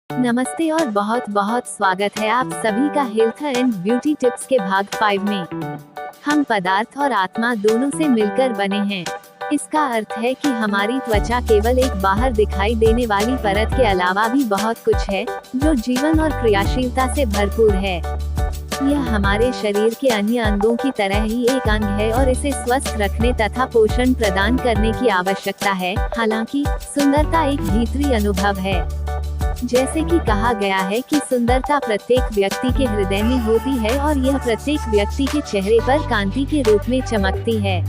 नमस्ते और बहुत बहुत स्वागत है आप सभी का हेल्थ एंड ब्यूटी टिप्स के भाग 5 में। हम पदार्थ और आत्मा दोनों से मिलकर बने हैं। इसका अर्थ है कि हमारी त्वचा केवल एक बाहर दिखाई देने वाली परत के अलावा भी बहुत कुछ है, जो जीवन और क्रियाशीलता से भरपूर है। यह हमारे शरीर के अन्य अंगों की तरह ही एक अंग है और इसे स्वस्थ रखने तथा पोषण प्रदान करने की आवश्यकता है। हालांकि सुंदरता एक भीतरी अनुभव है। जैसे कि कहा गया है कि सुंदरता प्रत्येक व्यक्ति के हृदय में होती है और यह प्रत्येक व्यक्ति के चेहरे पर कांति के रूप में चमकती है।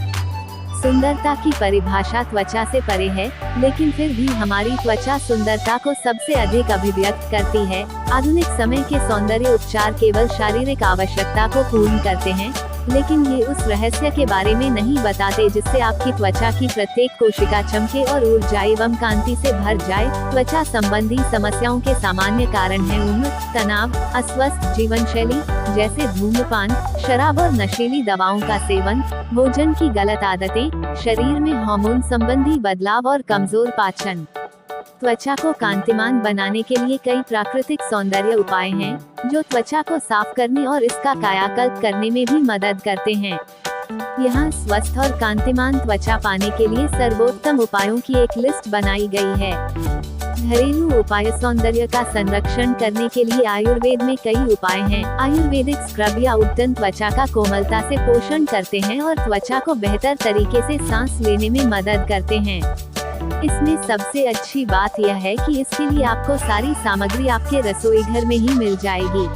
सुंदरता की परिभाषा त्वचा से परे है, लेकिन फिर भी हमारी त्वचा सुंदरता को सबसे अधिक अभिव्यक्त करती है। आधुनिक समय के सौंदर्य उपचार केवल शारीरिक आवश्यकता को पूर्ण करते हैं, लेकिन ये उस रहस्य के बारे में नहीं बताते जिससे आपकी त्वचा की प्रत्येक कोशिका चमके और ऊर्जा एवं कांति से भर जाए। त्वचा संबंधी समस्याओं के सामान्य कारण हैं उम्र, तनाव, अस्वस्थ जीवन शैली जैसे धूम्रपान, शराब और नशीली दवाओं का सेवन, भोजन की गलत आदतें, शरीर में हार्मोन संबंधी बदलाव और कमजोर पाचन। त्वचा को कांतिमान बनाने के लिए कई प्राकृतिक सौंदर्य उपाय हैं, जो त्वचा को साफ करने और इसका कायाकल्प करने में भी मदद करते हैं। यहाँ स्वस्थ और कांतिमान त्वचा पाने के लिए सर्वोत्तम उपायों की एक लिस्ट बनाई गई है। घरेलू उपाय सौंदर्य का संरक्षण करने के लिए आयुर्वेद में कई उपाय हैं। आयुर्वेदिक स्क्रब या उपटन त्वचा का कोमलता से पोषण करते हैं और त्वचा को बेहतर तरीके से सांस लेने में मदद करते हैं। इसमें सबसे अच्छी बात यह है कि इसके लिए आपको सारी सामग्री आपके रसोई घर में ही मिल जाएगी।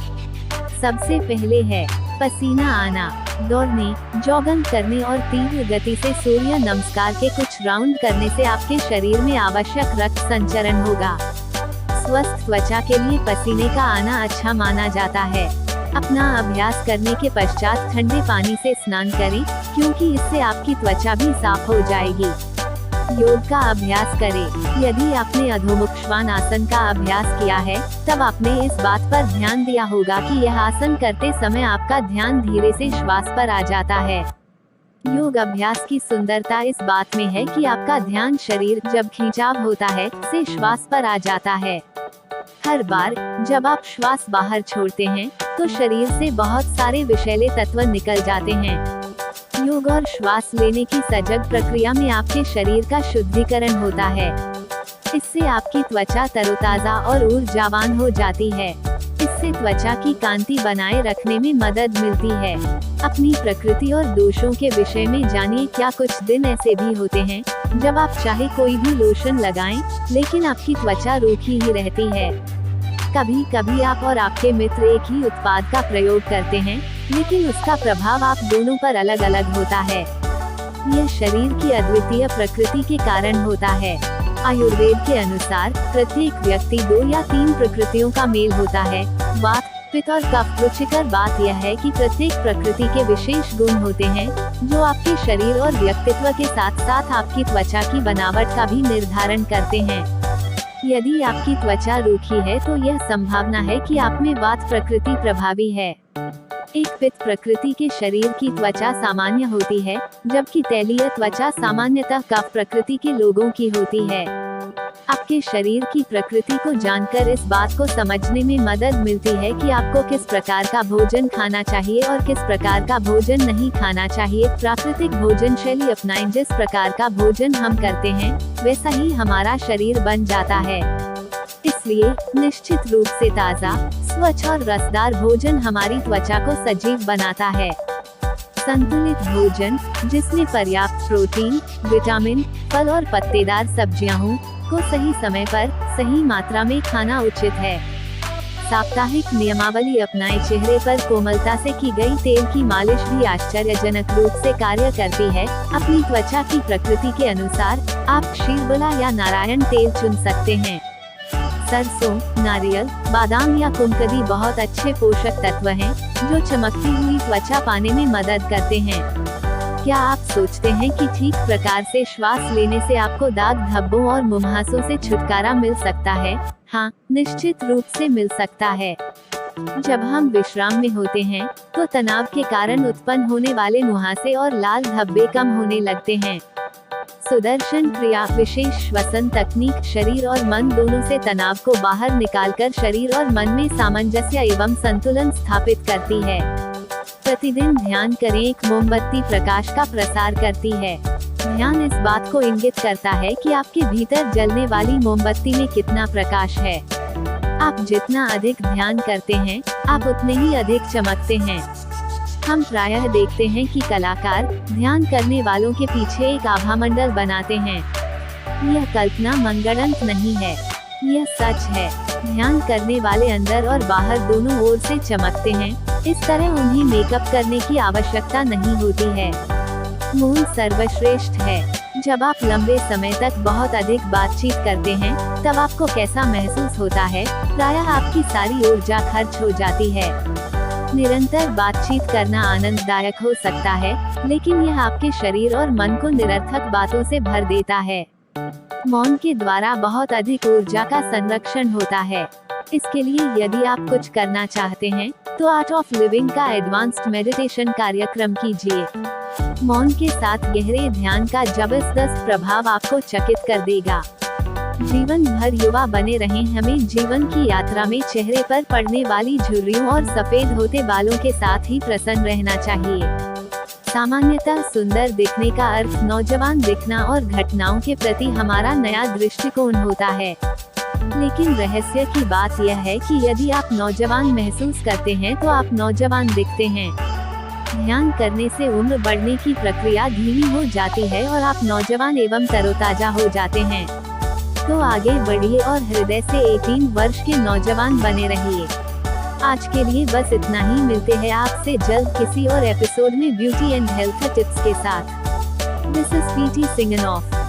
सबसे पहले है पसीना आना। दौड़ने, जॉगिंग करने और तीव्र गति से सूर्य नमस्कार के कुछ राउंड करने से आपके शरीर में आवश्यक रक्त संचरण होगा। स्वस्थ त्वचा के लिए पसीने का आना अच्छा माना जाता है। अपना अभ्यास करने के पश्चात ठंडे पानी से स्नान करें, क्योंकि इससे आपकी त्वचा भी साफ हो जाएगी। योग का अभ्यास करें। यदि आपने अधोमुख श्वान आसन का अभ्यास किया है, तब आपने इस बात पर ध्यान दिया होगा कि यह आसन करते समय आपका ध्यान धीरे से श्वास पर आ जाता है। योग अभ्यास की सुंदरता इस बात में है कि आपका ध्यान शरीर जब खिंचाव होता है से श्वास पर आ जाता है। हर बार जब आप श्वास बाहर छोड़ते हैं, तो शरीर से बहुत सारे विषैले तत्व निकल जाते हैं। योग और श्वास लेने की सजग प्रक्रिया में आपके शरीर का शुद्धिकरण होता है। इससे आपकी त्वचा तरोताजा और ऊर्जावान हो जाती है। इससे त्वचा की कांति बनाए रखने में मदद मिलती है। अपनी प्रकृति और दोषों के विषय में जानिए। क्या कुछ दिन ऐसे भी होते हैं जब आप चाहे कोई भी लोशन लगाएं, लेकिन आपकी त्वचा रूखी ही रहती है। कभी कभी आप और आपके मित्र एक ही उत्पाद का प्रयोग करते हैं, लेकिन उसका प्रभाव आप दोनों पर अलग अलग होता है। यह शरीर की अद्वितीय प्रकृति के कारण होता है। आयुर्वेद के अनुसार प्रत्येक व्यक्ति 2 या 3 प्रकृतियों का मेल होता है, वात, पित्त और कफ। रुचिकर बात यह है कि प्रत्येक प्रकृति के विशेष गुण होते हैं, जो आपके शरीर और व्यक्तित्व के साथ साथ आपकी त्वचा की बनावट का भी निर्धारण करते हैं। यदि आपकी त्वचा रूखी है, तो यह संभावना है कि आप में वात प्रकृति प्रभावी है। एक पित्त प्रकृति के शरीर की त्वचा सामान्य होती है, जबकि तैलीय त्वचा सामान्यतः कफ प्रकृति के लोगों की होती है। आपके शरीर की प्रकृति को जानकर इस बात को समझने में मदद मिलती है कि आपको किस प्रकार का भोजन खाना चाहिए और किस प्रकार का भोजन नहीं खाना चाहिए। प्राकृतिक भोजन शैली अपनाएं। जिस प्रकार का भोजन हम करते हैं, वैसा ही हमारा शरीर बन जाता है। इसलिए निश्चित रूप से ताज़ा, स्वच्छ और रसदार भोजन हमारी त्वचा को सजीव बनाता है। संतुलित भोजन, जिसमें पर्याप्त प्रोटीन, विटामिन, फल और पत्तेदार सब्जियां हों, को सही समय पर सही मात्रा में खाना उचित है। साप्ताहिक नियमावली अपनाएं। चेहरे पर कोमलता से की गई तेल की मालिश भी आश्चर्यजनक रूप से कार्य करती है। अपनी त्वचा की प्रकृति के अनुसार आप शीरबला या नारायण तेल चुन सकते हैं। सरसों, नारियल, बादाम या कुमकदी बहुत अच्छे पोषक तत्व हैं, जो चमकती हुई त्वचा पाने में मदद करते हैं। क्या आप सोचते हैं कि ठीक प्रकार से श्वास लेने से आपको दाग धब्बों और मुहासों से छुटकारा मिल सकता है? हाँ, निश्चित रूप से मिल सकता है। जब हम विश्राम में होते हैं, तो तनाव के कारण उत्पन्न होने वाले मुहासे और लाल धब्बे कम होने लगते हैं। सुदर्शन क्रिया विशेष श्वसन तकनीक शरीर और मन दोनों से तनाव को बाहर निकालकर शरीर और मन में सामंजस्य एवं संतुलन स्थापित करती है। प्रतिदिन ध्यान करें। एक मोमबत्ती प्रकाश का प्रसार करती है। ध्यान इस बात को इंगित करता है कि आपके भीतर जलने वाली मोमबत्ती में कितना प्रकाश है। आप जितना अधिक ध्यान करते हैं, आप उतने ही अधिक चमकते हैं। हम प्रायः देखते हैं कि कलाकार ध्यान करने वालों के पीछे एक आभामंडल बनाते हैं। यह कल्पना मनगढ़ंत नहीं है, यह सच है। ध्यान करने वाले अंदर और बाहर दोनों ओर से चमकते हैं। इस तरह उन्हें मेकअप करने की आवश्यकता नहीं होती है। मूल सर्वश्रेष्ठ है। जब आप लंबे समय तक बहुत अधिक बातचीत करते हैं, तब आपको कैसा महसूस होता है? प्रायः आपकी सारी ऊर्जा खर्च हो जाती है। निरंतर बातचीत करना आनंददायक हो सकता है, लेकिन यह आपके शरीर और मन को निरर्थक बातों से भर देता है। मौन के द्वारा बहुत अधिक ऊर्जा का संरक्षण होता है। इसके लिए यदि आप कुछ करना चाहते हैं, तो आर्ट ऑफ लिविंग का एडवांस्ड मेडिटेशन कार्यक्रम कीजिए। मौन के साथ गहरे ध्यान का जबरदस्त प्रभाव आपको चकित कर देगा। जीवन भर युवा बने रहें। हमें जीवन की यात्रा में चेहरे पर पड़ने वाली झुर्रियों और सफेद होते बालों के साथ ही प्रसन्न रहना चाहिए। सामान्यतः सुंदर दिखने का अर्थ नौजवान दिखना और घटनाओं के प्रति हमारा नया दृष्टिकोण होता है। लेकिन रहस्य की बात यह है कि यदि आप नौजवान महसूस करते हैं, तो आप नौजवान दिखते हैं। ध्यान करने से उम्र बढ़ने की प्रक्रिया धीमी हो जाती है और आप नौजवान एवं तरोताजा हो जाते हैं। तो आगे बढ़िए और हृदय से 18 वर्ष के नौजवान बने रहिए। आज के लिए बस इतना ही। मिलते हैं आपसे जल्द किसी और एपिसोड में ब्यूटी एंड हेल्थ टिप्स के साथ। This is PT signing of.